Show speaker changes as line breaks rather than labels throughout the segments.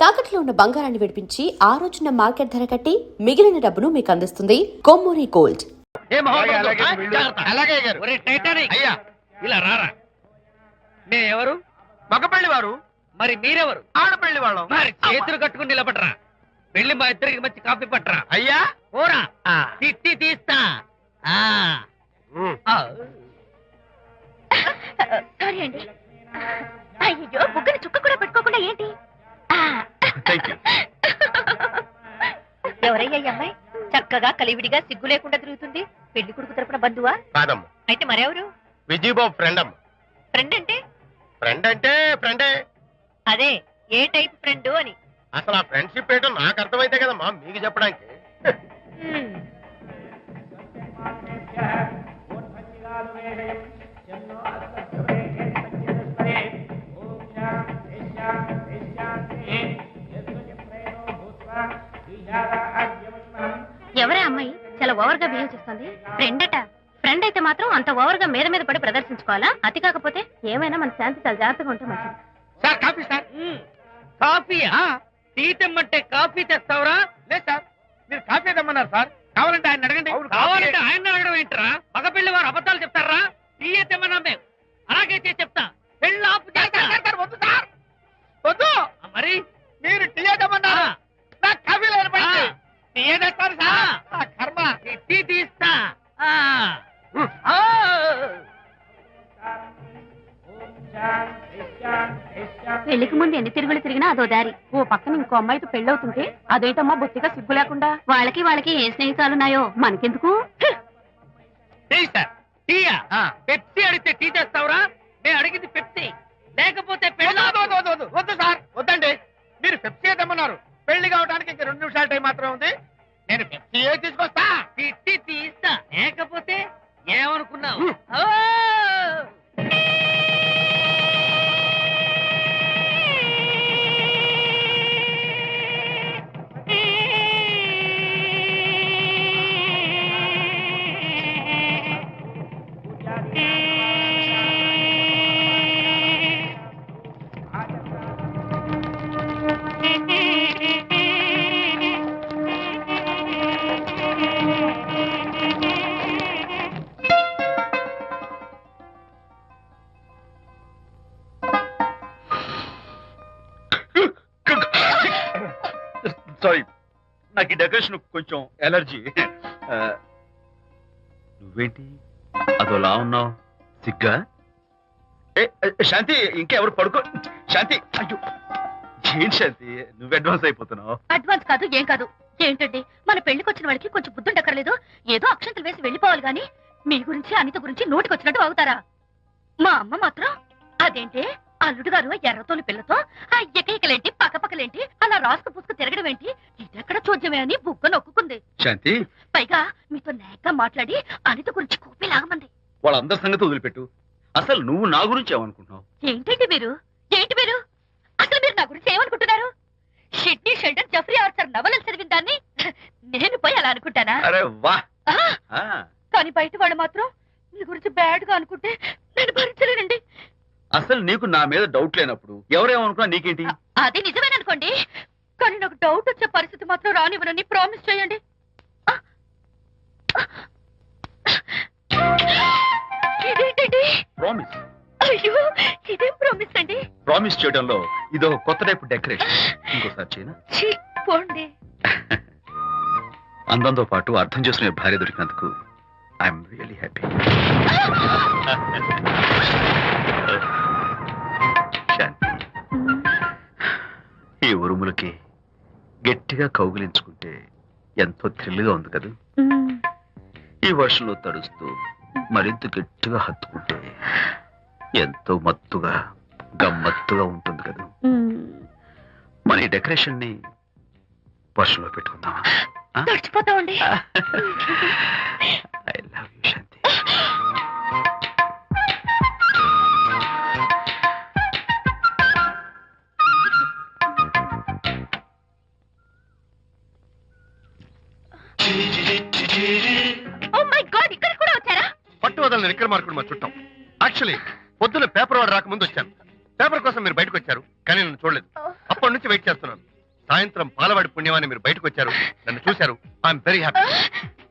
తాకట్లో ఉన్న బంగారాన్ని విడిపించి ఆ రోజున మార్కెట్ ధర కట్టి మిగిలిన డబ్బును మీకు అందిస్తుంది కొమ్మూరి గోల్డ్.
ఇలా రారా. ఎవరు?
మగపల్లి వారు.
మరి మీరెవరు?
ఆడపల్లి వాళ్ళం.
మరి చేతులు కట్టుకుని నిలబడరా. వెళ్ళి మా ఇద్దరికి మంచి కాఫీ పట్టరా.
అయ్యా
పోరా, తిట్టి తీస్తా.
సారీ అండి. అయ్యో బుగ్గని చుక్క కూడా పెట్టుకోకుండా ఏంటి? ఎవరయ్యా ఈ అమ్మాయి? చక్కగా కలివిడిగా సిగ్గు లేకుండా తిరుగుతుంది. పెళ్లి కొడుకు తరపున బంధువా?
కాదమ్మా.
అయితే మరెవరు?
విజయబాబు ఫ్రెండ్ అమ్మ.
ఫ్రెండ్ అంటే?
ఫ్రెండ్ అంటే ఫ్రెండే.
అదే ఏ టైప్ ఫ్రెండ్ అని.
అసలు ఆ ఫ్రెండ్షిప్ ఏంటో నాకు అర్థమైతే కదమ్మా మీకు చెప్పడానికి.
ఎవరే అమ్మాయి చాలా ఓవర్ గా బిహేవ్ చేస్తుంది? ఫ్రెండ్ అట. ఫ్రెండ్ అయితే మాత్రం అంత ఓవర్ గా మీద మీద పడి ప్రదర్శించుకోవాలా? అతి కాకపోతే ఏమైనా మన శాంతి చాలా జాగ్రత్తగా ఉంటే మంచిది.
Sir coffee sir. కాఫీయా? టీ తెమ్మంటే కాఫీ తెస్తావురా?
లేదు సార్, మీరు కాఫీ తెమ్మన్నారు సార్. కావాలంటే ఆయన అడగండి.
కావాలంటే ఆయన అడగడం ఏంటరా? మగ పెళ్లి వారు అబద్ధాలు చెప్తారా? టీ తెమ్మన్నా మేము అలాగైతే చెప్తా. పెళ్ళి ఆపు చేస్తా.
వద్దు సార్, వద్దు.
మరి
మీరు టీ తెమ్మన్నారు, నాకు కాఫీ లేదు. టీ తెస్తారు సార్. కర్మ.
టీ తీస్తా.
పెళ్లికి ముందు ఎన్ని తిరుగులు తిరిగినా అదో దారి. ఓ పక్కన ఇంకో అమ్మాయితో పెళ్ళవుతుంటే అదేంటమ్మా బొత్తిగా సిగ్గు లేకుండా. వాళ్ళకి ఏ స్నేహితాలున్నాయో మనకెందుకు?
Tea sir. టీయా? పెప్సీ అడిగితే టీ తెస్తావురా? మేము అడిగింది పెప్సీ, లేకపోతే
వద్దు సార్, వద్దండి. మీరు పెప్సీ తెమ్మన్నారు. పెళ్లి కావడానికి ఇంక 2 నిమిషాల టైం మాత్రమే ఉంది. నేను పెప్సీ తీసుకొస్తా.
తిట్టి తీస్తా, లేకపోతే ఏమనుకున్నావు?
సారీ, నాకు ఈ డెకరేషన్ కొంచెం ఎలర్జీ. నువ్వేంటి అదోలా ఉన్నావు? సిగ్గా? శాంతి, ఇంకెవరు పడుకో. శాంతి, అయ్యో ఏంటి శాంతి, నువ్వు అడ్వాన్స్ అయిపోతున్నావు.
అడ్వాన్స్ కాదు ఏం కాదు. ఏంటండి, మన పెళ్లికి వచ్చిన వాళ్ళకి కొంచెం బుద్ధుండక్కర్లేదు? ఏదో అక్షంతలు వేసి వెళ్ళిపోవాలి గాని మీ గురించి అనిత గురించి నోటికి వచ్చినట్టు అవుతారా? మా అమ్మ మాత్రం అదేంటి అల్లుడు గారు ఎర్రతోని పిల్లతో ఆ ఎకైకలేంటి పక్కపక్కలేంటి అలా రాసుకు పుసుకు తిరగడం ఏంటి, ఇదెక్కడ చూద్యమే అని బుగ్గ నొక్కుంది.
శాంతి,
పైగా మీతో నేగ్గా మాట్లాడి అనిత గురించి కూపి లాగమంది.
వాళ్ళందరి సంగతి వదిలిపెట్టు. అసలు నువ్వు నా గురించి ఏమనుకుంటున్నావు?
ఏంటి మీరు అసలు మీరు నా గురించి ఏమనుకుంటున్నారు? షిడ్నీ షెల్డన్ జెఫ్రీ ఆర్చర్ నవలలు చదివిన దాన్ని నేను పోయి అలా అనుకుంటానా?
అరే వా.
కానీ బయట వాళ్ళు మాత్రం మీ గురించి బ్యాడ్ గా అనుకుంటే నేను భరించలేనండి.
అసలు నీకు నా మీద డౌట్ లేనప్పుడు ఎవరేమనుకున్నా నీకేంటి?
అది నిజమేననుకోండి, కానీ నాకు డౌట్ వచ్చే పరిస్థితి మాత్రం రానివ్వనని ప్రామిస్ చేయండి. ఇదేంటండి?
ప్రామిస్?
అయ్యో, ఇదేం ప్రామిస్ అండి?
ప్రామిస్ చేయడంలో ఇదో కొత్త టైపు డెకరేషన్. ఇంకోసారి చేయనా?
పోండి.
అందంతో పాటు అర్థం చేసుకునే భార్య దొరికినందుకు ఐఎమ్ రియలీ హ్యాపీ. ఈ ఉరుములకి గట్టిగా కౌగిలించుకుంటే ఎంతో థ్రిల్గా ఉంది కదా. ఈ వర్షంలో తడుస్తూ మరింత గట్టిగా హత్తుకుంటే ఎంతో మత్తుగా గమ్మత్తుగా ఉంటుంది కదా. మన ఈ డెకరేషన్ ని వర్షంలో పెట్టుకుందామా?
తడిచిపోతామండి.
ఐ లవ్ యూ శాంతి.
పట్టు వదలని నిక్కర మార్కుడు మా చుట్టం. యాక్చువల్లీ పొద్దున్న పేపర్ వాడు రాకముందు వచ్చాను. పేపర్ కోసం మీరు బయటకు వచ్చారు, కానీ నన్ను చూడలేదు. అప్పటి నుంచి వెయిట్ చేస్తున్నాను.
సాయంత్రం పాలవాడి పుణ్యమాన్ని మీరు బయటకు వచ్చారు, నన్ను చూశారు. I'm very happy.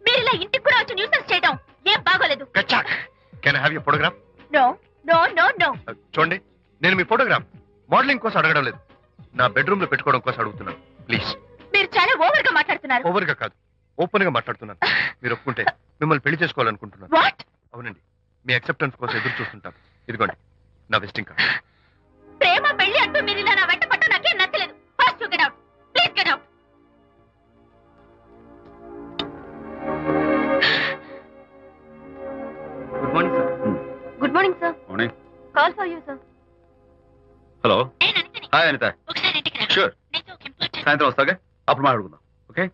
మీరు ఇలా ఇంటికి కూడా వచ్చి న్యూసెన్స్ చేయడం ఏం బాగోలేదు.
కచాక్. Can I have your photograph?
No no no no.
చూడండి, నేను మీ ఫోటోగ్రాఫ్ మోడలింగ్ కోసం అడగడం లేదు, నా బెడ్రూమ్ లో పెట్టుకోవడం కోసం అడుగుతున్నాను. ప్లీజ్.
మీరు చాలా ఓవర్ గా మాట్లాడుతున్నారు.
ఓవర్ గా కాదు, ఓపెన్ గా మాట్లాడుతున్నాను. మీరు ఒప్పుకుంటే మిమ్మల్ని పెళ్లి చేసుకోవాలనుకుంటున్నాను.
వాట్?
అవునండి, మీ అక్సెప్టెన్స్ కోసం ఎదురు చూస్తుంటాను. ఇదిగోండి నా విజిటింగ్ కార్డ్.
ప్రేమ పెళ్లి అంటూ మీరు ఇలా నా వెంట పట్ట నాకేం నచ్చలేదు. First you get out. Please get out.
Good morning sir.
Good morning sir.
Morning.
Call for you sir.
Hello.
నేను అనితని.
హాయ్ అనిత.
ఒకసారి ఇంటికి రా.
షూర్.
నీతో ఒక ఇంపార్టెంట్.
సాయంత్రం వస్తాగా, అప్పుడు మాట్లాడుకుందాం. Okay.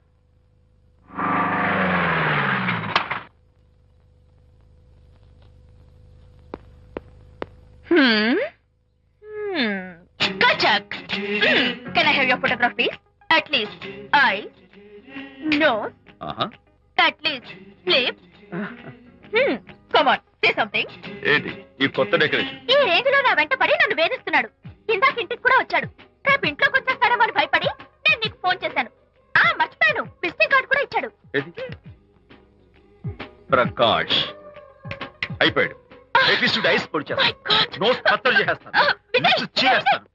Kachak. Can I have your photograph, please? At least eyes, nose, at least lips. Come on, say something.
ఏంటి ఈ కొత్త డెకరేషన్?
ఈ రేంజ్ లో నా వెంట పడి నన్ను వేధిస్తున్నాడు. ఇందాక ఇంటికి కూడా వచ్చాడు. రేపు ఇంట్లోకి వచ్చేస్తాడేమో అని భయపడి నేను నీకు ఫోన్ చేశాను. మర్చిపోయాను, విజిటింగ్ కార్డు కూడా ఇచ్చాడు.
ఏది? ప్రకాష్ అయిపోయాడు. ఎట్లీస్ట్ ఐస్ పొడి
My God.
నోస్ కత్తలు చేసేస్తాను.
విజయ్,
చేస్తాను.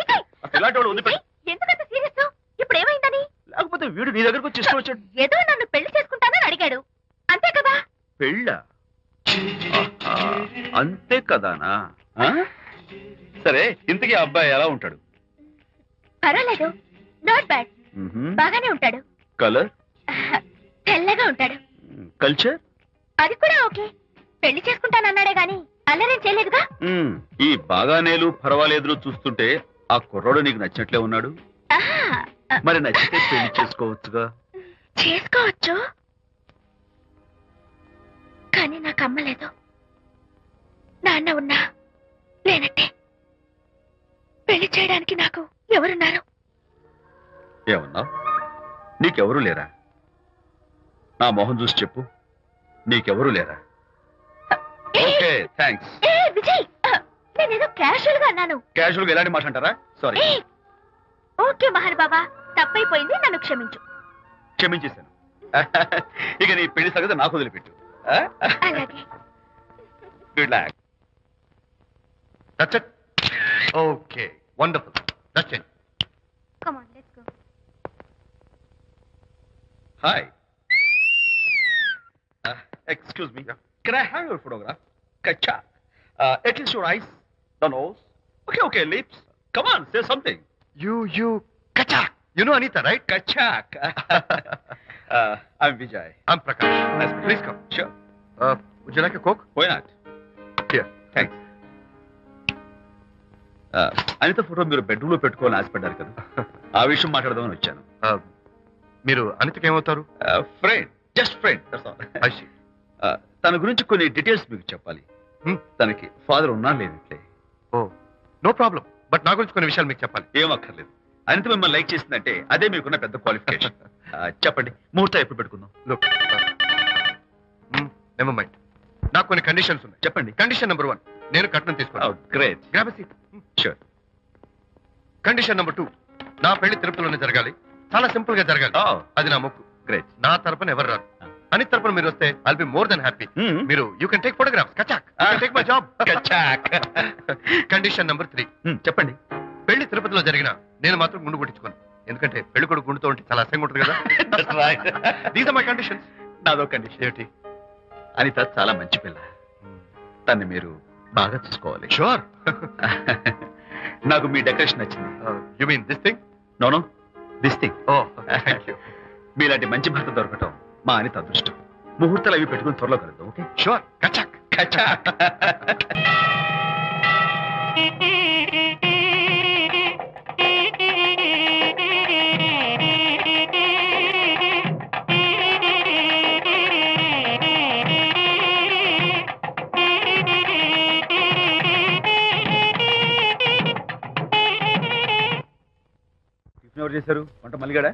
విజయ్,
ఇలాంటి వాడు వదిలిపెట్టి.
ఎందుకంత సీరియస్? ఇప్పుడు ఏమైందని?
లేకపోతే వీడు నీ దగ్గరకు వచ్చి ఇష్టం వచ్చాడు.
ఏదో నన్ను పెళ్లి చేసుకుంటానని అడిగాడు, అంతే కదా?
పెళ్ళ అంతే కదానా? సరే, ఇంతకీ ఆ అబ్బాయి ఎలా ఉంటాడు?
పర్వాలేదు, నాట్ బ్యాడ్. బాగానే ఉంటాడు.
కలర్?
తెల్లగా ఉంటాడు.
కల్చర్?
అది కూడా ఓకే. పెళ్లి చేసుకుంటానన్నాడే గాని అల్లరేం చేయలేదుగా.
ఈ బాగానేలు పర్వాలేదు చూస్తుంటే ఆ కుర్రోడు నీకు నచ్చినట్లే ఉన్నాడు. మరి నచ్చితే పెళ్లి చేసుకోవచ్చుగా.
చేసుకోవచ్చు, కానీ నాకు అమ్మలేదు. నాన్న ఉన్నా లేనట్టే. పెళ్లి చేయడానికి నాకు ఎవరున్నారు?
ఏమన్నావు? నీకెవరూ లేరా? నా మొహం చూసి చెప్పు, నీకెవరూ లేరా? Okay, thanks.
విజయ్, నేనేదో క్యాషువల్ గా అన్నాను.
క్యాజువల్ గా ఎలాంటి మాట అంటారా? సారీ.
ఓకే మహన్ బాబా, తప్పైపోయింది, నన్ను క్షమించు.
క్షమించేశాను. ఇక నీ పెళ్లి సంగతి నాకు వదిలిపెట్టు.
అలాగే.
Good luck. That's it. Okay, wonderful. That's it.
Come on, let's go.
Hi. Excuse me. Can I have your photograph? Kachak. At least your eyes, the nose. Okay, lips. Come on, say something. You, Kachak. You know Anita, right? Kachak. I'm Vijay. I'm Prakash. Nice to meet you. Please come. Sure. Would you like a Coke? Why not? Here, thanks. Anitha photo మీరు bedroom లో పెట్టుకోవాలని ఆశపడ్డారు కదా, ఆ విషయం మాట్లాడదామని వచ్చాను. మీరు అనితకి ఏమవుతారు? Friend, just friend. తన గురించి కొన్ని డీటెయిల్స్ మీకు చెప్పాలి. తనకి ఫాదర్ ఉన్నా లేనట్లే. ఓ, నో ప్రాబ్లం. బట్ నా గురించి కొన్ని విషయాలు మీకు చెప్పాలి. ఏం అక్కర్లేదు. అనిత మిమ్మల్ని లైక్ చేసిందంటే అదే మీకున్న పెద్ద క్వాలిఫికేషన్. చెప్పండి, ముహూర్తం ఎప్పుడు పెట్టుకుందాం? నెవర్ మైండ్, నాకు కొన్ని కండిషన్స్ ఉన్నాయి. చెప్పండి. కండిషన్ నెంబర్ 1, నేను కట్నం తీసుకున్నాను. Great. Grab a seat. Sure. Condition number 2, నా పెళ్లి తిరుపతిలోనే జరగాలి. చాలా సింపుల్ గా జరగాలి. అది నా మొక్కు. గ్రేట్. నా తరపున ఎవరు రాదు. అని తరపున మీరు వస్తే I'll be more than happy. మీరు యూ కెన్ టేక్ ఫోటోగ్రాఫ్స్. కచాక్. Take my job. కచాక్. Condition number 3. చెప్పండి. పెళ్లి తిరుపతిలో జరిగిన నేను మాత్రం గుండు కొట్టించుకోను. ఎందుకంటే పెళ్లి కొడుకు గుండుతో ఉంటే చాలా అసహ్యంగా ఉంటుంది కదా. These are my conditions. నాదో కండిషన్ ఏమిటి? అనిత చాలా మంచి పిల్ల, తన్ని మీరు బాగా చూసుకోవాలి. షూర్. నాకు మీ డెకరేషన్ నచ్చింది. You mean this thing? No no, this thing. Oh, thank you. మీలాంటి మంచి భర్త దొరకటం మా అనిత అదృష్టం. ముహూర్తాలు అవి పెట్టుకుని త్వరలో కలుద్దాం. ఓకే? షూర్. కచాక్. కచాక్. ఎవరు చేశారు వంట? మల్లిగాడా?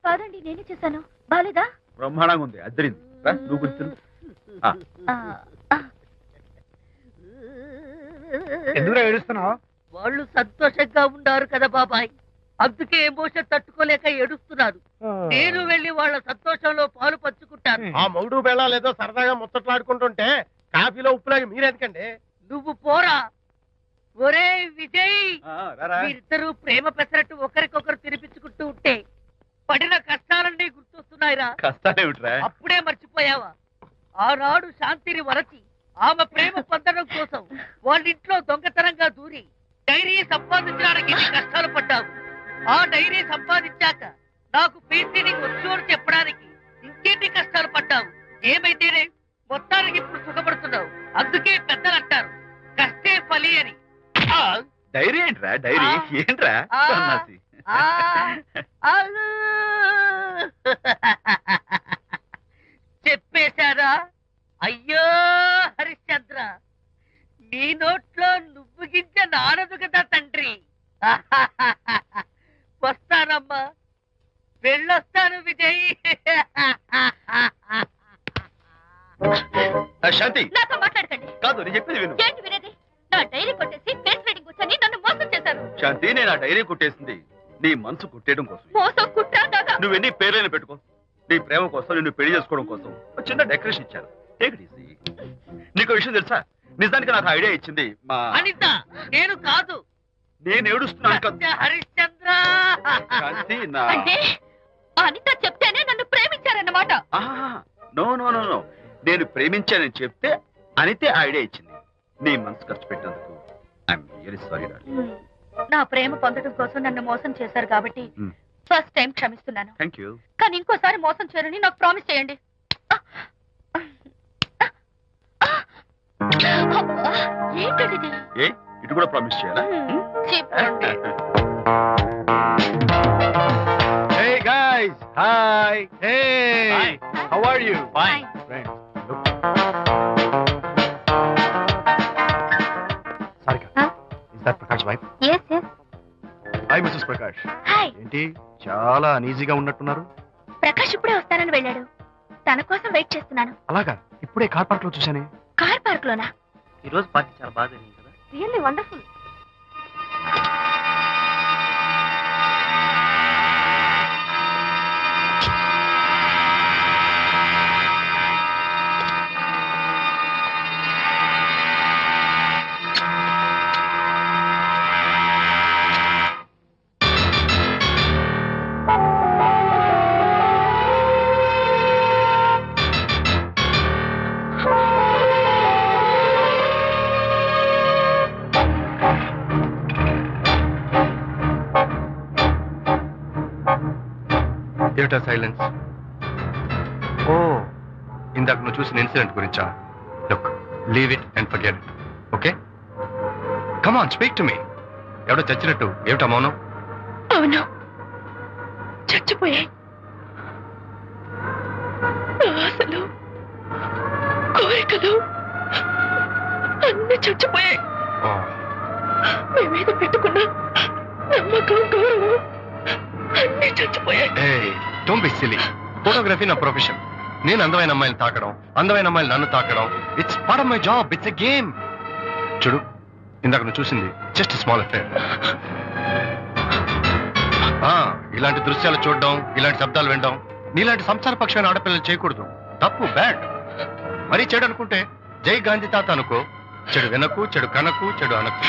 కాదండి, నేనే చేశాను. బాలేదా?
బ్రహ్మాండంగా ఉంది. అద్దరింది. నువ్వు కూర్చుని
ఎందుకు ఏడుస్తున్నావు?
వాళ్ళు సంతోషంగా ఉన్నారు కదా బాబాయ్. అందుకే ఎమోషన్ తట్టుకోలేక ఏడుస్తున్నారు. నేను వెళ్ళి వాళ్ళ సంతోషంలో పాలు పంచుకుంటాను.
ఆ మౌడు బెళ్ళాలు ఏదో సరదాగా ముచ్చట్లాడుకుంటుంటే కాఫీలో ఉప్పులాగి మీరెందుకండి?
నువ్వు పోరా. ఒరే విజయ్, మీరిద్దరూ ప్రేమ పెసరట్టు ఒకరికొకరు తినిపించుకుంటూ ఉంటే పడిన కష్టాలన్నీ గుర్తొస్తున్నాయిరా.
కష్టాలేమిట్రా?
అప్పుడే మర్చిపోయావా? ఆనాడు శాంతిని వరచి ఆమె ప్రేమ పొందడం కోసం వాళ్ళింట్లో దొంగతనంగా దూరి డైరీ సంపాదించడానికి ఎన్ని కష్టాలు పడ్డావు. ఆ డైరీ సంపాదించాక నాకు పీసీని వచ్చు అని చెప్పడానికి ఇంకెన్ని కష్టాలు పడ్డావు. ఏమైతేనే మొత్తానికి ఇప్పుడు సుఖపడుతున్నావు. అందుకే పెద్దలు అంటారు కష్టే ఫలి అని.
డైరీ ఏంట్రా? డైరీ ఏంట్రా? సన్నాసి.
చెప్పేశారా? అయ్యో హరిశ్చంద్ర, నీ నోట్లో నువ్వు గింజ నానదు కదా తండ్రి. వస్తానమ్మా, వెళ్ళొస్తాను విజయ్.
శాంతి
నాతో మాట్లాడకండి.
కాదు, నేను చెప్పేది విను.
ఏంటి వినేది? నా డైరీ కొట్టేసి ఫేస్ రీడింగ్ వచ్చని నన్ను మోసం చేశారు.
శాంతి, నేను ఆ డైరీ కుట్టేసింది నీ మనసు కుట్టేయడం కోసం.
మోసం కుట్రా దాదా?
నువ్వెన్ని పేర్లైనా పెట్టుకో, నీ ప్రేమ కోసం, నిన్ను పెళ్లి చేసుకోవడం కోసం ఒక చిన్న డెకరేషన్ ఇచ్చాను. Take it easy. నీకు విషయం తెలుసా? నిజానికి నాకు ఐడియా ఇచ్చింది మా
అనిత, నేను కాదు.
నేను ఏడుస్తున్నాను కదా
హరిశ్చంద్ర.
శాంతి. నా
అంటే అనిత చెప్తేనే నన్ను ప్రేమించారన్నమాట.
నో నో నో నో, నేను ప్రేమించానని చెప్తే అనితే ఐడియా ఇచ్చింది. నీ మనసు ఖర్చు పెట్టినందుకు ఐఎమ్ రియల్లీ సారీ డార్లింగ్.
నా ప్రేమ పొందడం కోసం నన్ను మోసం చేశారు కాబట్టి ఫస్ట్ టైం క్షమిస్తున్నాను.
Thank you.
కానీ ఇంకోసారి మోసం చేయరని నాకు ప్రామిస్ చేయండి. ఏంటది?
ఏ ఇటు కూడా ప్రామిస్ చేయాలా?
చెప్పండి.
Hey guys, hi. Hey,
Hi.
how are you?
Fine.
Friends, look. Sarika,
Huh?
is that Prakash wife?
Yes, yes.
Hi, Mrs. Prakash.
Hi.
ఏంటి చాలా అనీజీగా ఉన్నట్టున్నారు?
ప్రకాష్ ఇప్పుడే వస్తానని వెళ్ళాడు. తన కోసం వెయిట్ చేస్తున్నాను.
అలాగా, ఇప్పుడే కార్ పార్క్ లో చూశానే.
కార్ పార్క్ లోనా?
ఈ రోజు పార్టీ చాలా బాగా జరిగింది కదా.
Really wonderful.
ఏమిటా సైలెన్స్? ఓ, ఇందాక నువ్వు చూసిన ఇన్సిడెంట్ గురించా? Look, leave it and forget it. Okay, come on, speak to me. ఎవడో చచ్చినట్టు ఏమిటా మౌనం?
అవును, చచ్చిపోయాయి. ఆశలు, కోరికలు అన్ని చచ్చిపోయాయి. మీ మీద పెట్టుకున్న నమ్మకం, గౌరవం అన్ని చచ్చిపోయాయి.
Don't be silly. ఫోటోగ్రఫీ నా ప్రొఫెషన్. నేను అందమైన అమ్మాయిని తాకడం, అందమైన అమ్మాయిలు నన్ను తాకడం, it's part of my job. It's a game. చూడు, ఇందాక నువ్వు చూసింది జస్ట్ స్మాల్ అఫేర్. ఇలాంటి దృశ్యాలు చూడడం, ఇలాంటి శబ్దాలు వినడం నీలాంటి సంసార పక్షమైన ఆడపిల్లలు చేయకూడదు. తప్పు, బ్యాడ్. మరీ చెడు అనుకుంటే జై గాంధీ తాత అనుకో. చెడు వినకు, చెడు కనకు, చెడు అనకు.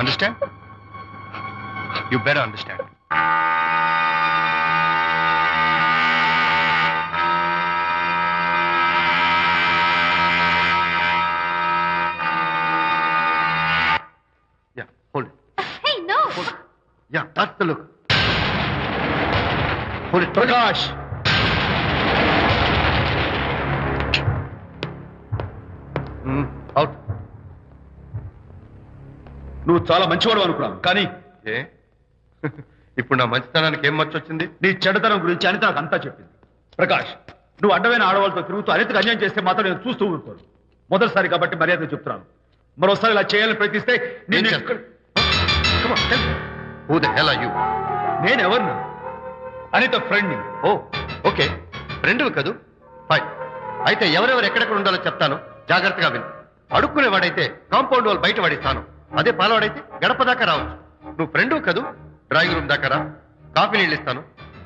Understand? You better understand. Yeah, hold it.
Hey, no.
Hold it. Yeah, that's the look. Hold it, Prakash. Out.
నువ్వు చాలా మంచివాడు అనుకున్నాను, కానీ
ఏ ఇప్పుడు నా మంచితనానికి ఏం మర్చి వచ్చింది?
నీ చెడ్డతనం గురించి అనిత నాకు అంతా చెప్పింది. ప్రకాష్, నువ్వు అడ్డమైన ఆడవాళ్ళతో తిరుగుతూ అనితకు అన్యాయం చేస్తే మాత్రం నేను చూస్తూ ఉంటాను. మొదటిసారి కాబట్టి మర్యాద చెప్తున్నాను. మరోసారి ఇలా చేయాలని ప్రయత్నిస్తే నేను
Come on, tell me. Who the hell are you?
నేనెవరిని? అనిత ఫ్రెండ్ని.
ఓ, ఓకే, ఫ్రెండ్వి కదూ. ఫైన్. అయితే ఎవరెవరు ఎక్కడెక్కడ ఉండాలో చెప్తాను, జాగ్రత్తగా విను. అడుక్కునేవాడైతే కాంపౌండ్ వాళ్ళు బయట పడిస్తాను. అదే పాలవాడైతే గడప దాకా రావచ్చు. నువ్వు ఫ్రెండ్వి కదూ, డ్రాయింగ్ రూమ్ దాకా రా, కాఫీ నీళ్ళు ఇస్తాను,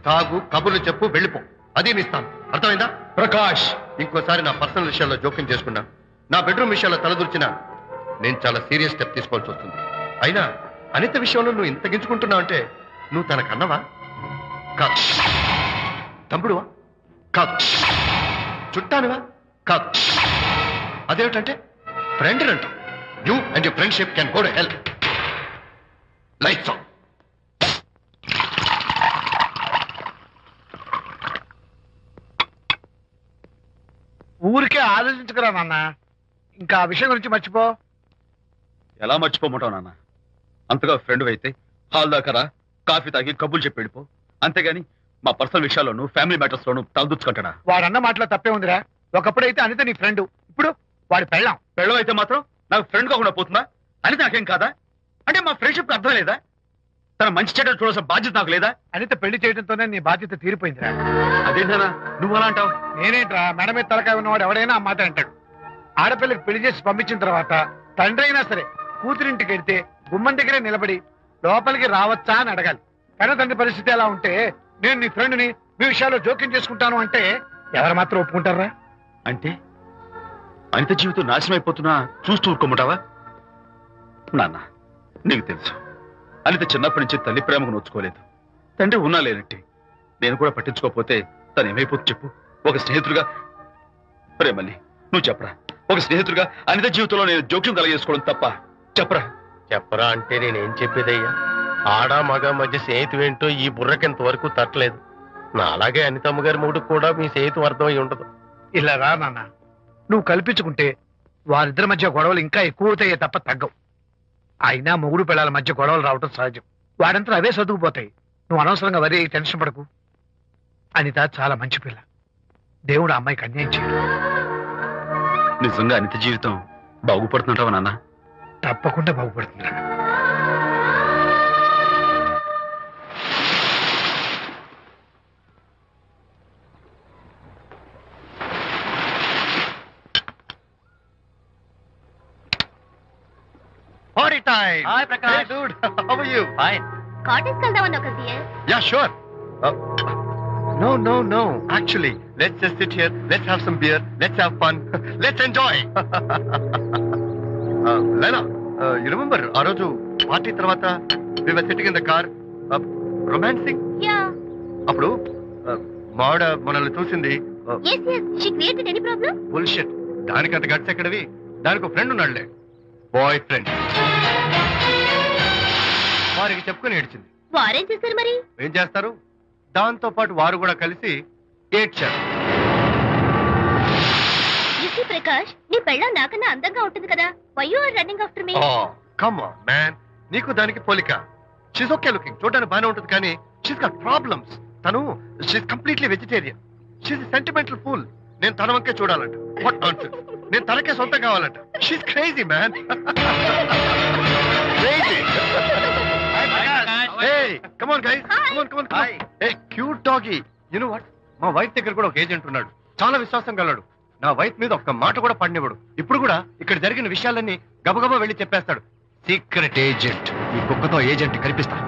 తాగు, కబుర్లు చెప్పు, వెళ్ళిపో. అది నీ ఇస్తాను, అర్థమైందా?
ప్రకాష్,
ఇంకోసారి నా పర్సనల్ విషయాల్లో జోక్యం చేసుకున్నా, నా బెడ్రూమ్ విషయాల్లో తలదూర్చినా నేను చాలా సీరియస్ స్టెప్ తీసుకోవాల్సి వస్తుంది. అయినా అనిత విషయంలో నువ్వు ఇంత గించుకుంటున్నావు అంటే నువ్వు తనకన్నవా? కాదు. తమ్ముడువా? కాదు. చుట్టానివా? కాదు. అదేమిటంటే ఫ్రెండ్ అంట. You and your friendship can go to hell. Lights on.
ఊరికే ఆలోచించుకురా నాన్న, ఇంకా ఆ విషయం గురించి మర్చిపో.
ఎలా మర్చిపోమంటావు నాన్న? అంతగా ఫ్రెండ్ అయితే హాల్ దాకా రా, కాఫీ తాగి కబుర్లు చెప్పి వెళ్ళిపో. అంతేగాని మా పర్సనల్ విషయాల్లోనూ ఫ్యామిలీ మ్యాటర్స్ లోనూ తలదూర్చుకుంటాడా?
వాడన్న మాటలో తప్పే ఉందిరా. ఒకప్పుడైతే అనిత నీ ఫ్రెండ్, ఇప్పుడు వాడి పెళ్ళాం.
పెళ్ళం అయితే మాత్రం నాకు ఫ్రెండ్ కాకుండా పోతుందా? అని నాకేం కాదా? అంటే మా ఫ్రెండ్షిప్ అర్థం లేదా? తన మంచి చెడ్డ చూడాల్సిన బాధ్యత నాకు లేదా?
అనిత పెళ్లి చేయడంతోనే నీ బాధ్యత తీరిపోయిందిరా.
అదేంటనా నువ్వు అలా అంటావు?
నేనేంట్రా, మెడ మీద తలకాయ ఉన్నవాడు ఎవడైనా ఆ మాట అంటాడు. ఆడపిల్లకి పెళ్లి చేసి పంపించిన తర్వాత తండ్రి అయినా సరే కూతురింటికి వెళ్తే గుమ్మం దగ్గరే నిలబడి లోపలికి రావచ్చా అని అడగాలి. కన్న తండ్రి పరిస్థితి ఎలా ఉంటే నేను నీ ఫ్రెండ్ని మీ విషయాల్లో జోక్యం చేసుకుంటాను అంటే ఎవరు మాత్రం ఒప్పుకుంటారా?
అంటే అనిత జీవితం నాశనం అయిపోతున్నా చూస్తూ ఊరుకోమంటావా? నాన్న, నీకు తెలుసు అనిత చిన్నప్పటి నుంచి తల్లి ప్రేమకు నోచుకోలేదు. తండ్రి ఉన్నా లేనట్టి నేను కూడా పట్టించుకోకపోతే తను ఏమైపోతుంది చెప్పు? ఒక స్నేహితుడిగా ప్రేమల్ని నువ్వు చెప్పరా? ఒక స్నేహితుడిగా అనిత జీవితంలో నేను జోక్యం కలగజేసుకోవడం తప్ప? చెప్పరా?
చెప్పరా అంటే నేనేం చెప్పేదయ్యా? ఆడ మగ మధ్య స్నేహితం ఏంటో ఈ బుర్రకింత వరకు తట్టలేదు. నా అలాగే అనితమ్మ గారి మూడు కూడా మీ స్నేహితం అర్థమై ఉండదు.
ఇలా రా నాన్న, నువ్వు కల్పించుకుంటే వారిద్దరి మధ్య గొడవలు ఇంకా ఎక్కువ అవుతాయే తప్ప తగ్గవు. అయినా మొగుడు పిల్లల మధ్య గొడవలు రావటం సహజం. వాడంతా అవే సర్దుకుపోతాయి. నువ్వు అనవసరంగా వరి టెన్షన్ పడకు. అనిత చాలా మంచి పిల్ల. దేవుడు ఆ అమ్మాయికి అన్యాయం చేయడు.
నిజంగా అనిత జీవితం బాగుపడుతుంటావా నాన్న?
తప్పకుండా బాగుపడుతుందిరా.
Party time.
Hi, Prakash.
Hey, dude. How are you?
Fine.
Cottage వెళ్దామన్నావు కదా dear.
Yeah, sure. No. Actually, let's just sit here. Let's have some beer. Let's have fun. Let's enjoy. Lena, you remember ఆ రోజు party తర్వాత we were sitting in the car, romancing.
Yeah.
అప్పుడు మావిడ మనల్ని చూసింది.
Yes. She created any problem?
Bullshit. దానికి అంత guts ఎక్కడవి? దానికి ఒక ఫ్రెండ్ ఉన్నాడులే, బాయ్ ఫ్రెండ్. వారికి చెప్పుకొని ఏడ్చింది.
వారేం చేశారు మరి?
ఏం చేస్తారు? దాంతో పాటు వారు కూడా కలిసి ఏడ్చారు.
You see, ప్రకాష్, నీ పెళ్ళాం నాకన్నా అందంగా ఉంటుంది కదా. Why you are running after me?
Come on man, నీకు దానికి పోలిక. షీస్ ఓకే లుకింగ్, చూడడానికి బాగానే ఉంటుంది కానీ షీస్ గాట్ ప్రాబ్లమ్స్. తను she's completely vegetarian. She's sentimental pool. నేను తన వంకే చూడాలంట. What nonsense. నేను తనకే సొంతం కావాలంట. She's crazy man. Crazy. Hey, come on guys. Come on. Hey, cute doggy. You know what? మా వైఫ్ దగ్గర కూడా ఒక ఏజెంట్ ఉన్నాడు. చాలా విశ్వాసం గలడు. నా వైఫ్ మీద ఒక్క మాట కూడా పడినివ్వడు. ఇప్పుడు కూడా ఇక్కడ జరిగిన విషయాలన్నీ గబగబా వెళ్ళి చెప్పేస్తాడు. Secret agent. ఈ కుక్కతో ఏజెంట్ కనిపిస్తా.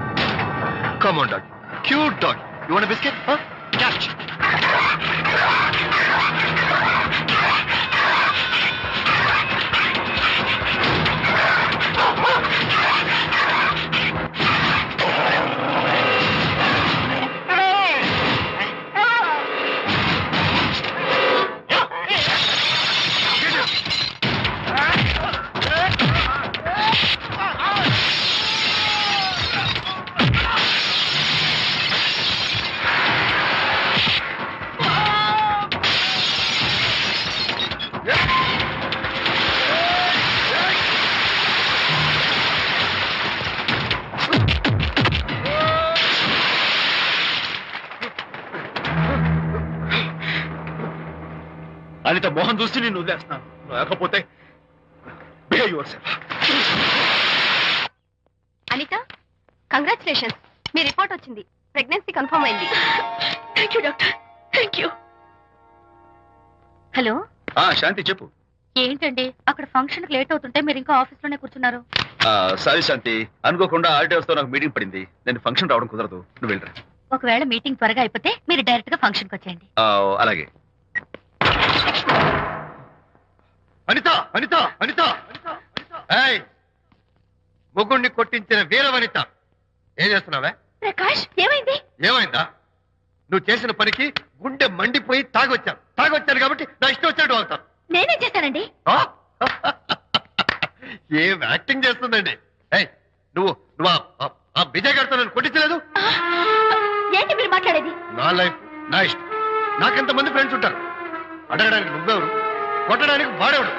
Come on dog. Cute dog. You want a biscuit? Huh? Catch.
Anitha Mohan చూసి నేను వదిలేస్తున్నాను. లేకపోతే బిహేవ్ యువర్సెల్ఫ్.
అనిత, కంగ్రాచులేషన్స్. మీ రిపోర్ట్ వచ్చింది. ప్రెగ్నెన్సీ కన్ఫర్మ్ అయింది. Thank you doctor. Thank you. Hello,
Shanti చెప్పు.
ఏంటండి అక్కడ ఫంక్షన్ లేట్ అవుతుంటే మీరు ఇంకా ఆఫీస్ లోనే కూర్చున్నారు?
సారీ శాంతి, అనుకోకుండా ఆర్టీఎస్ తో నాకు మీటింగ్ పడింది. నేను ఫంక్షన్ రావడం కుదరదు, నువ్వు వెళ్ళరా.
ఒకవేళ మీటింగ్ త్వరగా అయిపోతే మీరు డైరెక్ట్ గా ఫంక్షన్ కి వచ్చేయండి.
అలాగే.
అనిత అనిత అనిత, ఏయ్, ముగ్గుడిని కొట్టించిన వీర వనిత, ఏం చేస్తున్నావే?
ప్రకాష్, ఏమైంది?
ఏమైందా? నువ్వు చేసిన పనికి గుండె మండిపోయి తాగొచ్చాను కాబట్టి నా ఇష్టం వచ్చినట్టు అవుతాను.
నేనేం చేశానండి?
ఏం యాక్టింగ్ చేస్తుందండి. ఏయ్, నువ్వు నువ్వు ఆ విజయ్ గారితో నన్ను కొట్టించలేదు.
ఏంటి మీరు మాట్లాడేది?
నా లైఫ్ నా ఇష్టం. నాకెంతమంది ఫ్రెండ్స్ ఉంటారు. అడగడానికి నువ్వెవరు, కొట్టడానికి వాడేవాడు.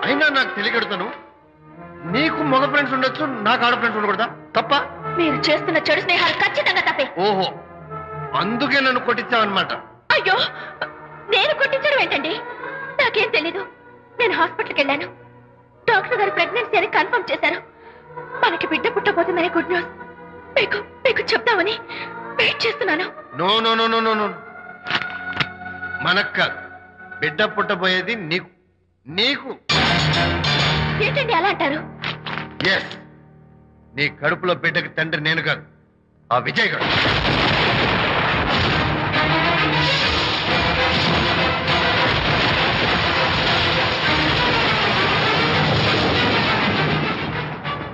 అయినా నాకు తెలియగడుతాను, నీకు మగ ఫ్రెండ్స్ ఉండొచ్చు, నాకు ఆడ ఫ్రెండ్స్ ఉండకూడదా? తప్ప?
మీరు చేస్తున్న చెడు స్నేహాలు ఖచ్చితంగా తప్పే.
ఓహో, అందుకే నన్ను కొట్టించావన్నమాట.
అయ్యో, నేను కొట్టించడం ఏంటండి? నాకేం తెలీదు. నేను హాస్పిటల్కి వెళ్ళాను. డాక్టర్ గారు ప్రెగ్నెన్సీ అని కన్ఫర్మ్ చేశారు. మనకి బిడ్డ పుట్టబోతుందని గుడ్ న్యూస్ మీకు చెప్తామని వెయిట్ చేస్తున్నాను.
No no no no no no, మనకు కాదు, బిడ్డ పుట్టబోయేది నీకు. నీకు
ఏంటండి అలా అంటారు?
ఎస్, నీ కడుపులో బిడ్డకి తండ్రి నేను కాదు, ఆ విజయ్ గారు.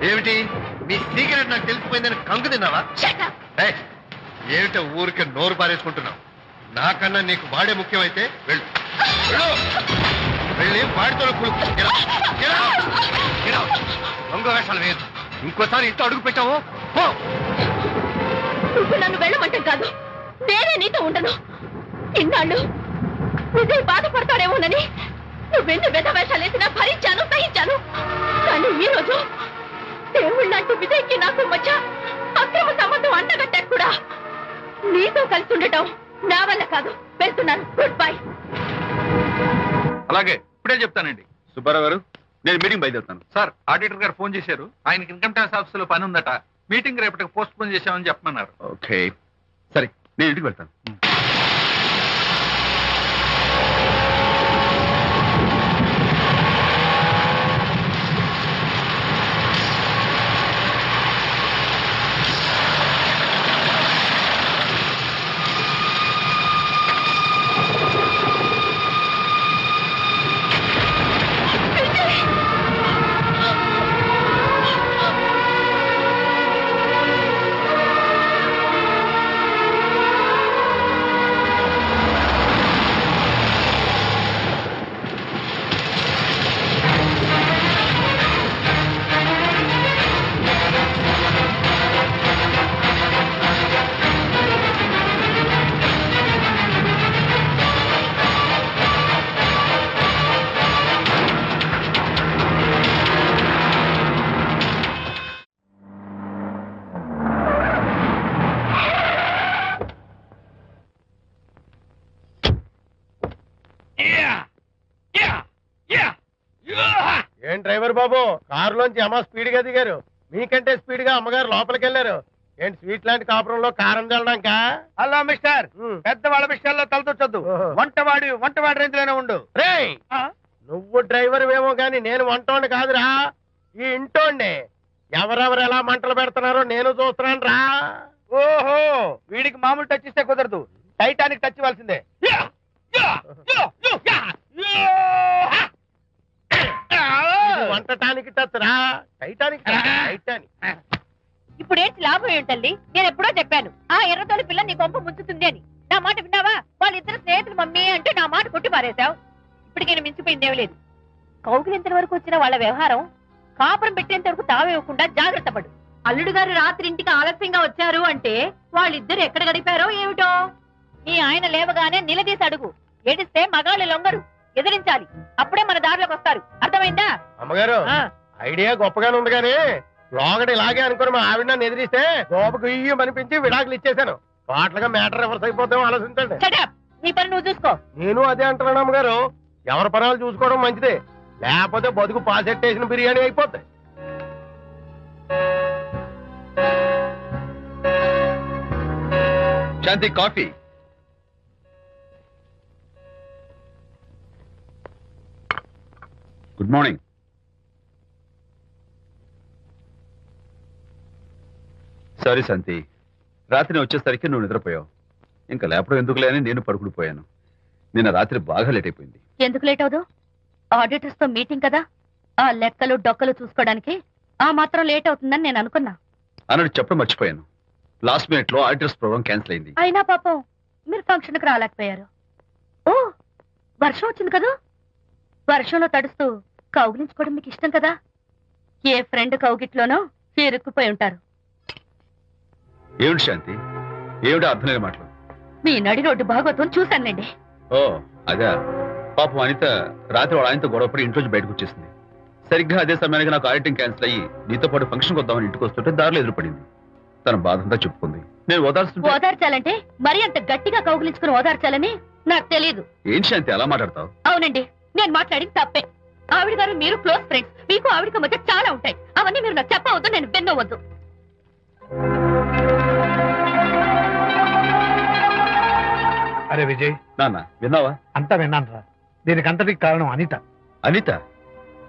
ఏమిటి మీ సీక్రెట్ నాకు తెలిసిపోయిందని కంగు తిన్నావా? ఏయ్, ఏమిటో ఊరికే నోరు పారేసుకుంటున్నావు? నాకన్నా నీకు వాడే ముఖ్యమైతే వెళ్ళు, వెళ్ళి వాడితో దొంగ వేషాలు వేయద్దు. ఇంకోసారి ఇంట్లో అడుగు పెట్టావు పో.
నువ్వు నన్ను వెళ్ళమంటే కాదు, నేనే నీతో ఉండను. ఇన్నాళ్ళు విజయ్ బాధపడతాడేమోనని నువ్వెన్ని వెధ వేషాలు వేసినా భరించాను, సహించాను. కానీ ఈ రోజు దేవుళ్ళంటూ విజయ్కి నాకు మధ్య అక్రమ సంబంధం అంటగట్టాక కూడా నీతో కలిసి ఉండటం నా వల్ల కాదు. వెళ్తున్నాను, గుడ్ బై.
అలాగే, ఇప్పుడే చెప్తానండి. సుబ్బారావు గారు, నేను మీటింగ్ బయలుదేరుతాను.
సార్, ఆడిటర్ గారు ఫోన్ చేశారు. ఆయనకి ఇన్కమ్ ట్యాక్స్ ఆఫీస్ లో పని ఉందట. మీటింగ్ రేపటికి పోస్ట్ పోన్ చేశామని చెప్పమన్నారు.
ఓకే, సరే, నేను ఇంటికి వెళ్తాను.
ఏం డ్రైవర్ బాబు, కారులోంచి అమ్మ స్పీడ్ గా దిగారు. మీకంటే స్పీడ్ గా అమ్మగారు లోపలికి వెళ్ళారు. ఏంటి స్వీట్ లాంటి కాపురంలో కారం చల్లడానికా?
హలో మిస్టర్, పెద్దవాళ్ళ విషయాల్లో తలదొచ్చొద్దు. వంటవాడి రేంజ్ లోనే ఉండు.
రేయ్, నువ్వు డ్రైవర్ ఏమో గాని నేను వంటోండి కాదురా, ఈ ఇంటోండి. ఎవరెవరు ఎలా మంటలు పెడుతున్నారో నేను చూస్తున్నాను రా.
ఓహో, వీడికి మామూలు టచ్ ఇస్తే కుదరదు, టైటానిక్ టచ్ ఇవ్వాల్సిందే.
వంటటానికి టచ్ రా, టైటానిక్ టైటానిక్.
ఇప్పుడేంటి లాభం ఏంటల్లి? నేను ఎప్పుడో చెప్పాను, ఆ ఎర్రతోలి పిల్ల నీ కొంప ముంచుతుంది అని. నా మాట విన్నావా? వాళ్ళిద్దరు స్నేహితులు మమ్మీ అంటే నా మాట కొట్టి పారేశావు. ఇప్పటికైనా మించిపోయిందేమీ లేదు. కౌగిలింత వరకు వచ్చిన వాళ్ళ వ్యవహారం కాపురం పెట్టేంత వరకు తావేవ్వకుండా జాగ్రత్త పడు. అల్లుడు గారు రాత్రి ఇంటికి ఆలస్యంగా వచ్చారు అంటే వాళ్ళిద్దరు ఎక్కడ గడిపారో ఏమిటో. నీ ఆయన లేవగానే నిలదీసి అడుగు. ఏడిస్తే మగాళ్ళు లొంగరు, ఎదిరించాలి. అప్పుడే మన దారిలోకి వస్తారు. అర్థమైందా?
అమ్మగారు, ఐడియా గొప్పగానే ఉంది కానీ లోగడ ఇలాగే అనుకుని మా ఆవిడ నన్ను ఎదిరిస్తే గోపకు ఇయ్యం అనిపించి విడాకులు ఇచ్చేశాను. పాటలుగా మ్యాటర్ రివర్స్ అయిపోతాం, ఆలోచించండి.
నీ పని నువ్వు చూసుకో.
నేను అదే అంటున్నాను అమ్మగారు, ఎవరి పనాలు చూసుకోవడం మంచిదే, లేకపోతే బతుకు పాసెట్టేసిన బిర్యానీ అయిపోతాయి.
శాంతి, కాఫీ. Good morning. సారీ శాంతి, రాత్రి వచ్చేసరికి నువ్వు నిద్రపోయావు. ఇంకా లేపడం ఎందుకులే అని నేను పడుకుడిపోయాను. నిన్న రాత్రి బాగా లేట్ అయిపోయింది.
ఎందుకు లేట్ అవదు? ఆడిటర్స్ తో మీటింగ్ కదా, ఆ లెక్కలు డొక్కలు చూసుకోవడానికి ఆ మాత్రం లేట్ అవుతుందని నేను అనుకున్నా.
అన్నట్టు చెప్పడం మర్చిపోయాను. లాస్ట్ మినిట్ లో ఆడిటర్స్ ప్రోగ్రామ్ క్యాన్సిల్ అయింది.
అయినా పాపం మీరు ఫంక్షన్ కి రాలేకపోయారు. ఓ, వర్షం వచ్చింది కదా, వర్షంలో తడుస్తూ కౌగిలించుకోవడం మీకు ఇష్టం కదా. ఏ ఫ్రెండ్ కౌగిట్లోనో ఇరుక్కుపోయి ఉంటారు.
ఏమిటి శాంతి, ఏమిటి అర్థం లేని మాటలు?
మీ నడి రోడ్డు భాగవతం చూశానులేండి.
ఓ అదే, పాపం అనిత రాత్రి వాళ్ళ ఆయనతో గొడవపడి ఇంట్లోంచి బయటకు వచ్చేసింది. సరిగ్గా అదే సమయానికి నాకు ఆడిటింగ్ క్యాన్సిల్ అయ్యి నీతో పాటు ఫంక్షన్కి వద్దామని ఇంటికి వస్తుంటే దారిలో ఎదురుపడింది. తన బాధంతా చెప్పుకుంది. నేను
ఓదార్చాలంటే మరి అంత గట్టిగా కౌగిలించుకుని ఓదార్చాలని నాకు తెలియదు.
ఏం శాంతి అలా మాట్లాడతావు?
అవునండి, నేను మాట్లాడింది తప్పే. ఆవిడ గారు మీరు క్లోజ్ ఫ్రెండ్స్, మీకు ఆవిడకి మధ్య చాలా ఉంటాయి. అవన్నీ మీరు నాకు చెప్పవద్దు, నేను విన్నవద్దు.
అరే విజయ్,
నాన్న విన్నావా?
అంతా విన్నాను రా. దీనికి అంతటికి కారణం అనిత.
అనిత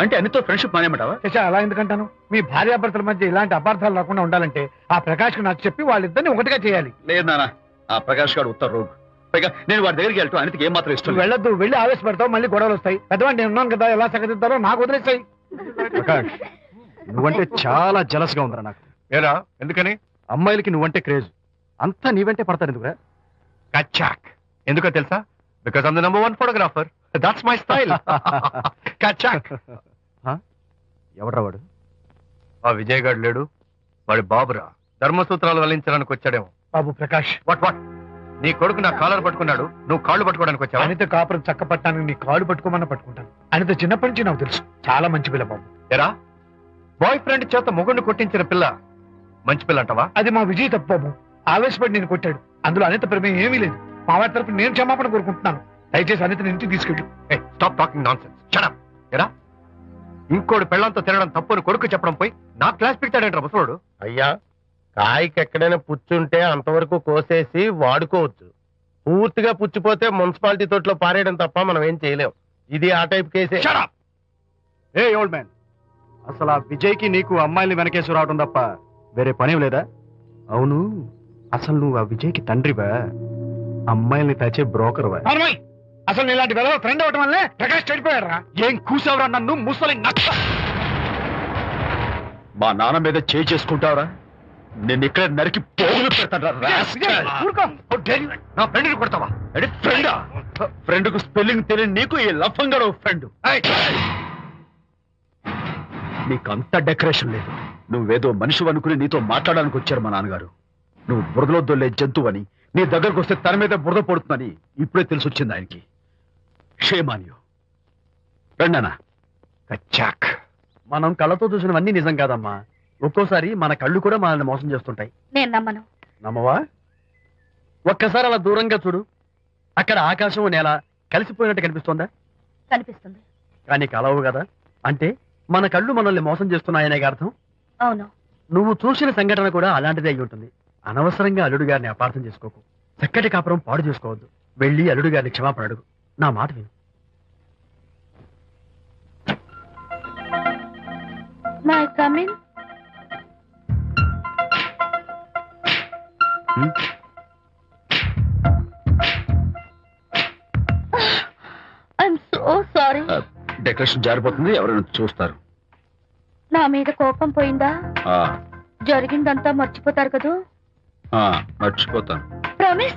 అంటే అనితో ఫ్రెండ్షిప్ మానేమంటావా?
శశ, అలా ఎందుకంటాను? మీ భార్యాభర్తల మధ్య ఇలాంటి అపార్థాలు రాకుండా ఉండాలంటే ఆ ప్రకాష్ కు నాకు చెప్పి వాళ్ళిద్దరిని ఒకటిగా చేయాలి.
లేదు నాన్న, ఆ ప్రకాష్ గారు ఉత్తర రోగ్. పైగా నేను వాడి దగ్గరికి వెళ్తాను, అనితకి ఏం మాత్రం ఇష్టం
నువ్వు వెళ్ళొద్దు, వెళ్ళి ఆవేశపడతావు, మళ్ళీ గొడవలు వస్తాయి. పెద్దవాడిని నేను ఉన్నాను కదా, ఎలా సగదిద్దారో నాకు వదిలేస్తాయి.
ప్రకాష్, నువ్వంటే చాలా జలస్ గా ఉందిరా నాకు.
ఏరా ఎందుకని?
అమ్మాయిలకి నువ్వంటే క్రేజ్. అంతా నీవంటే పడతారు ఎందుకురా?
కచ్చాక్. ఎందుకో తెలుసా? Because I'm the number 1 photographer. That's my style. కచ్చాక్.
ఎవడ్రా వాడు?
ఆ విజయ్ గారు లేడు, వాడి బాబురా. ధర్మసూత్రాలు వల్లించడానికి వచ్చాడేమో.
బాబు ప్రకాష్,
వాట్ నీ కొడుకు నా కాలర్ పట్టుకున్నాడు, నువ్వు కాళ్ళు పట్టుకోవడానికి వచ్చావా?
అనిత కాపురం చక్క పట్టడానికి నీ కాళ్ళు పట్టుకోమన్నా పట్టుకుంటాను. అనిత చిన్నప్పటి నుంచి నాకు తెలుసు, చాలా మంచి పిల్ల బాబు.
ఎరా, బాయ్ ఫ్రెండ్ చేత మొగుడిని కొట్టించిన పిల్ల మంచి పిల్ల అంటావా?
అది మా విజయ్ తప్పు బాబు. ఆవేశపడి నేను కొట్టాడు. అందులో అనిత ప్రమేయం ఏమీ లేదు. మా వారి తరపు నేను క్షమాపణ కోరుకుంటున్నాను. దయచేసి అనితని ఇంటికి తీసుకెళ్ళు.
Stop talking nonsense. Shut up. ఎరా, ఇంకోటి పెళ్ళంతో తినడం తప్పుని కొడుకు చెప్పడం పోయి నా క్లాస్ పెట్టాడంట ముసలోడు. అయ్యా, కాయకి ఎక్కడైనా పుచ్చుంటే అంతవరకు కోసేసి వాడుకోవచ్చు. పూర్తిగా పుచ్చిపోతే మున్సిపాలిటీ తోటలో పారేయడం తప్ప మనం ఏం చేయలేం. ఇది ఆ టైప్ కేసే.
ఏ ఓల్డ్ మ్యాన్, అసలు ఆ విజయ్కి నీకు అమ్మాయిని వెనకేసి రావడం తప్ప వేరే పని లేదా? అవును, అసలు నువ్వు ఆ విజయ్కి తండ్రివా, అమ్మాయిల్ని తెచ్చే బ్రోకర్వా?
అసలు ఇలాంటి వెధవ ఫ్రెండ్ అవటం వల్లే ప్రకాష్ చెడిపోయాడు రా.
ఏం కూసావురా నన్ను, ముసలి నచ్చ!
మా నాన్న మీద చేయి చేసుకుంటావరా? నేను ఇక్కడ నరికి పోగులు పెడతాను.
నా ఫ్రెండ్ని కొడతావా?
ఫ్రెండా? ఫ్రెండ్ కు స్పెల్లింగ్ తెలియని నీకు ఈ లఫంగా ఫ్రెండ్. నీకు అంత డెకరేషన్ లేదు. నువ్వేదో మనిషి అనుకుని నీతో మాట్లాడడానికి వచ్చారు మా నాన్నగారు. నువ్వు బురదలో దొల్లే జంతువు అని, నీ దగ్గరకు వస్తే తన మీద బురద పడుతుందని ఇప్పుడే తెలిసి వచ్చింది ఆయనకి. షేమాన్యు రండనా.
కచ్చాక్. మనం కళ్ళతో చూసినవన్నీ నిజం కాదమ్మా. ఒక్కోసారి మన కళ్ళు కూడా మనల్ని మోసం చేస్తుంటాయి.
నేను నమ్మను.
నమ్మవా? ఒక్కసారి అలా దూరంగా చూడు. అక్కడ ఆకాశం నేల కలిసిపోయినట్టు కనిపిస్తోందా?
కనిపిస్తుంది.
కానీ కలవు కదా. అంటే మన కళ్ళు మనల్ని మోసం చేస్తున్నాయనే అర్థం.
అవును.
నువ్వు చూసిన సంఘటన కూడా అలాంటిదే అయి ఉంటుంది. అనవసరంగా అల్లుడు గారిని అపార్థం చేసుకోకు. చక్కటి కాపురం పాడు చేసుకోవద్దు. వెళ్ళి అల్లుడు గారిని క్షమాపణ అడుగు. నా మాట విను.
May come in. I'm so sorry.
Decoration జారిపోతుంది, ఎవరైనా చూస్తారు.
నా మీద కోపం పోయిందా?
ఆ,
జరిగిందంతా మర్చిపోతారు కదూ?
మర్చిపోతాను.
ప్రామిస్.